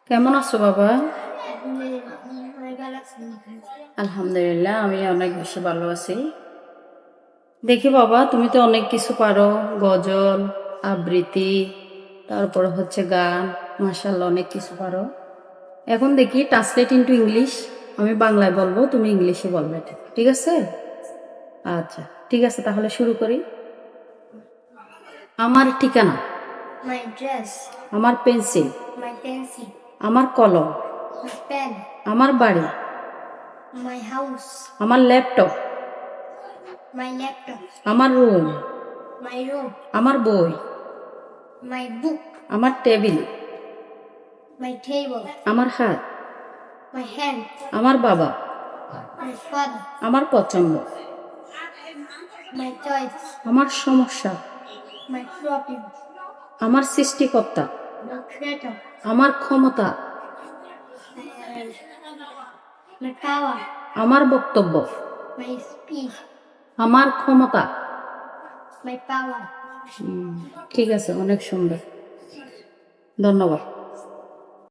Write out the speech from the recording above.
কেমন আছো বাবা? আলহামদুলিল্লাহ, আমি অনেক বেশি ভালো আছি। দেখি বাবা, তুমি তো অনেক কিছু পারো, গজল, আবৃত্তি, তারপর হচ্ছে গান। মাশাআল্লাহ, অনেক কিছু পারো। এখন দেখি ট্রান্সলেট ইনটু ইংলিশ। আমি বাংলায় বলবো, তুমি ইংলিশে বলবে, ঠিক আছে? আচ্ছা, ঠিক আছে, তাহলে শুরু করি। আমার ঠিকানা, My dress, আমার পেন্সিল, my pencil, আমার কলম, my pen, আমার বাড়ি, my house, আমার ল্যাপটপ, my laptop, আমার রুম, my room, আমার বই, my book, আমার টেবিল, my table, আমার হাত, my hand, আমার বাবা, my father, আমার পছন্দ, my choice, আমার সমস্যা, my problem, আমার সৃষ্টিকর্তা, my creator, আমার ক্ষমতা, and my power, আমার বক্তব্য, my speech, আমার ক্ষমতা। my power. ঠিক আছে, অনেক সুন্দর, ধন্যবাদ।